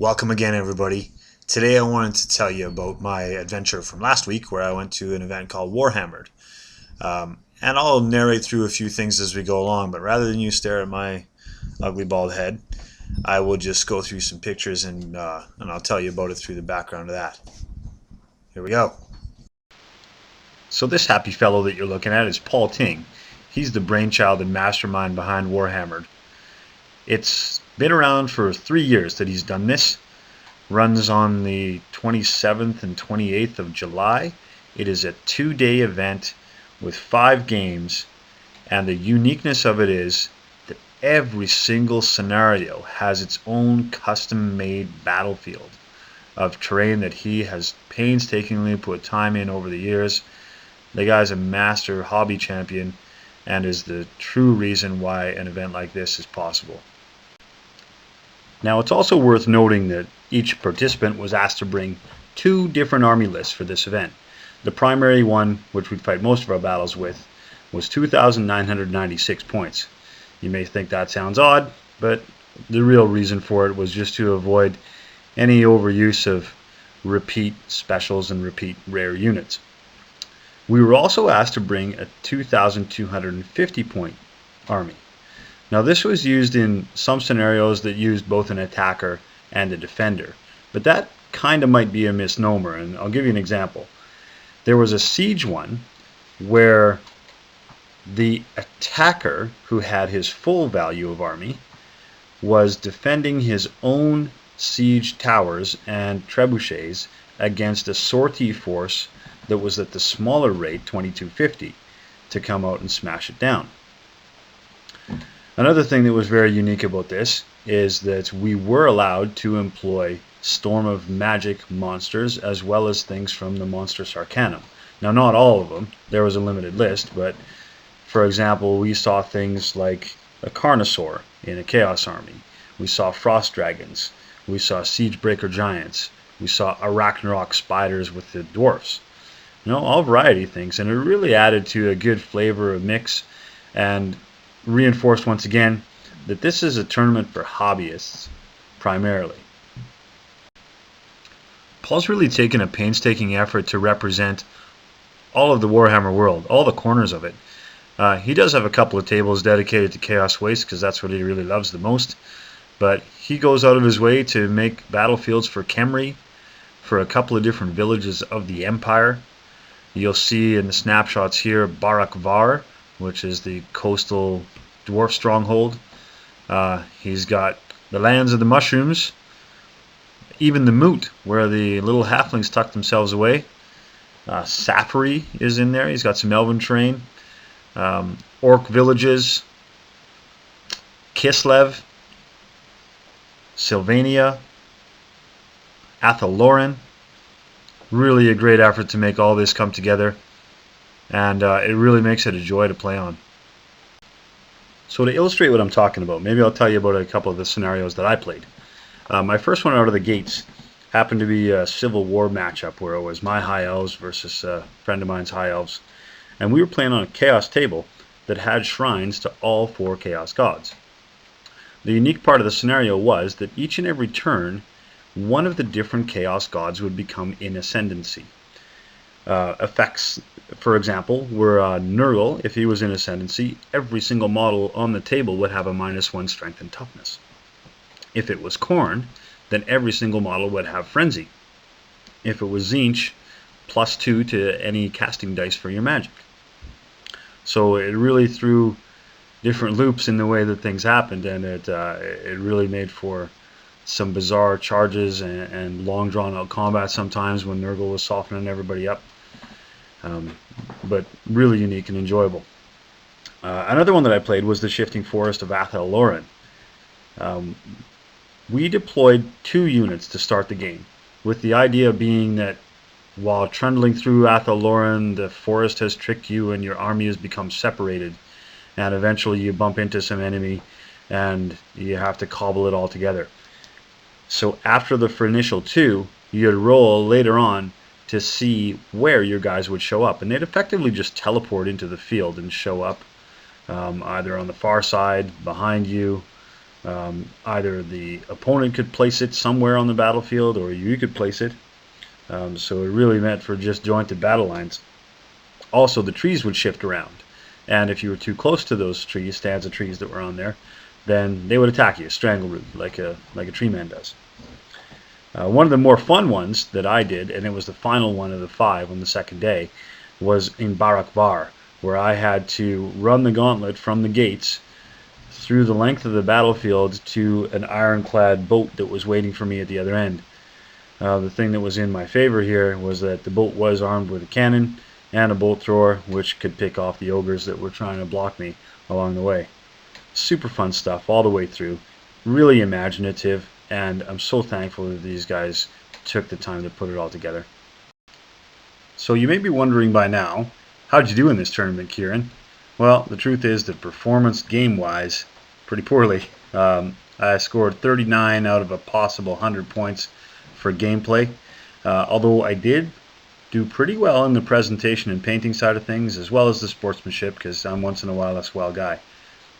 Welcome again, everybody. Today I wanted to tell you about my adventure from last week where I went to an event called Warhammer'd. And I'll narrate through a few things as we go along, but rather than you stare at my ugly bald head, I will just go through some pictures and I'll tell you about it through the background of that. Here we go. So this happy fellow that you're looking at is Paul Ting. He's the brainchild and mastermind behind Warhammer'd. It's been around for 3 years that he's done this. Runs on the 27th and 28th of July. It is a 2-day event with 5 games, and the uniqueness of it is that every single scenario has its own custom-made battlefield of terrain that he has painstakingly put time in over the years. The guy's a master hobby champion and is the true reason why an event like this is possible. Now, it's also worth noting that each participant was asked to bring 2 different army lists for this event. The primary one, which we fight most of our battles with, was 2,996 points. You may think that sounds odd, but the real reason for it was just to avoid any overuse of repeat specials and repeat rare units. We were also asked to bring a 2,250 point army. Now, this was used in some scenarios that used both an attacker and a defender, but that kind of might be a misnomer, and I'll give you an example. There was a siege one where the attacker, who had his full value of army, was defending his own siege towers and trebuchets against a sortie force that was at the smaller rate, 2250, to come out and smash it down. Another thing that was very unique about this is that we were allowed to employ Storm of Magic monsters as well as things from the Monstrous Arcanum. Now, not all of them. There was a limited list, but for example, we saw things like a Carnosaur in a Chaos Army. We saw Frost Dragons. We saw Siegebreaker Giants. We saw Arachnarok Spiders with the Dwarfs. You know, all variety of things, and it really added to a good flavor of mix and reinforced once again that this is a tournament for hobbyists primarily. Paul's really taken a painstaking effort to represent all of the Warhammer world, all the corners of it. He does have a couple of tables dedicated to Chaos Waste because that's what he really loves the most, but he goes out of his way to make battlefields for Khemri, for a couple of different villages of the Empire. You'll see in the snapshots here Barak Var, which is the coastal dwarf stronghold. He's got the lands of the mushrooms, even the moot where the little halflings tuck themselves away. Safari is in there. He's got some elven terrain. Orc villages, Kislev, Sylvania, Athaloran. Really a great effort to make all this come together, and it really makes it a joy to play on. So to illustrate what I'm talking about, maybe I'll tell you about a couple of the scenarios that I played. My first one out of the gates happened to be a Civil War matchup where it was my High Elves versus a friend of mine's High Elves, and we were playing on a Chaos table that had shrines to all 4 Chaos gods. The unique part of the scenario was that each and every turn, one of the different Chaos gods would become in ascendancy. Effects, for example, were Nurgle. If he was in ascendancy, every single model on the table would have a -1 strength and toughness. If it was Khorne, then every single model would have frenzy. If it was Tzeentch, +2 to any casting dice for your magic. So it really threw different loops in the way that things happened, and it really made for some bizarre charges and long drawn out combat sometimes when Nurgle was softening everybody up. But really unique and enjoyable. Another one that I played was the Shifting Forest of Athaloran. We deployed 2 units to start the game, with the idea being that while trundling through Athaloran, the forest has tricked you and your army has become separated, and eventually you bump into some enemy and you have to cobble it all together. So after the initial 2, you'd roll later on to see where your guys would show up, and they'd effectively just teleport into the field and show up either on the far side, behind you, Either the opponent could place it somewhere on the battlefield, or you could place it. So it really meant for just jointed battle lines. Also, the trees would shift around, and if you were too close to those trees, stands of trees that were on there, then they would attack you, strangle you, like a tree man does. One of the more fun ones that I did, and it was the final one of the 5 on the second day, was in Barak Bar, where I had to run the gauntlet from the gates through the length of the battlefield to an ironclad boat that was waiting for me at the other end. The thing that was in my favor here was that the boat was armed with a cannon and a bolt thrower, which could pick off the ogres that were trying to block me along the way. Super fun stuff all the way through. Really imaginative, and I'm so thankful that these guys took the time to put it all together. So you may be wondering by now, how'd you do in this tournament, Kieran? Well, the truth is that performance game-wise, pretty poorly. I scored 39 out of a possible 100 points for gameplay, although I did do pretty well in the presentation and painting side of things, as well as the sportsmanship, because I'm once in a while a swell guy.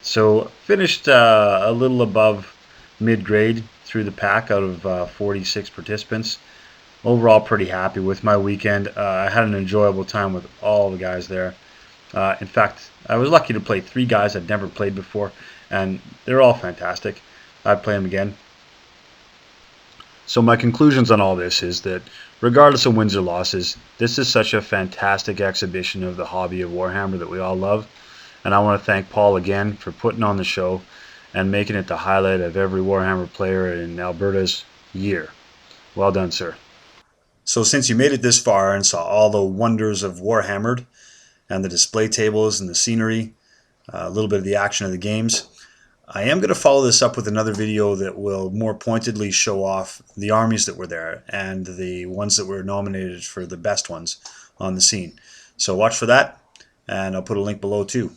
So finished a little above mid-grade through the pack out of 46 participants. Overall, pretty happy with my weekend. I had an enjoyable time with all the guys there. In fact, I was lucky to play 3 guys I'd never played before, and they're all fantastic. I'd play them again. So my conclusions on all this is that regardless of wins or losses, this is such a fantastic exhibition of the hobby of Warhammer that we all love. And I want to thank Paul again for putting on the show and making it the highlight of every Warhammer player in Alberta's year. Well done, sir. So since you made it this far and saw all the wonders of Warhammer'd and the display tables and the scenery, a little bit of the action of the games, I am going to follow this up with another video that will more pointedly show off the armies that were there and the ones that were nominated for the best ones on the scene. So watch for that, and I'll put a link below too.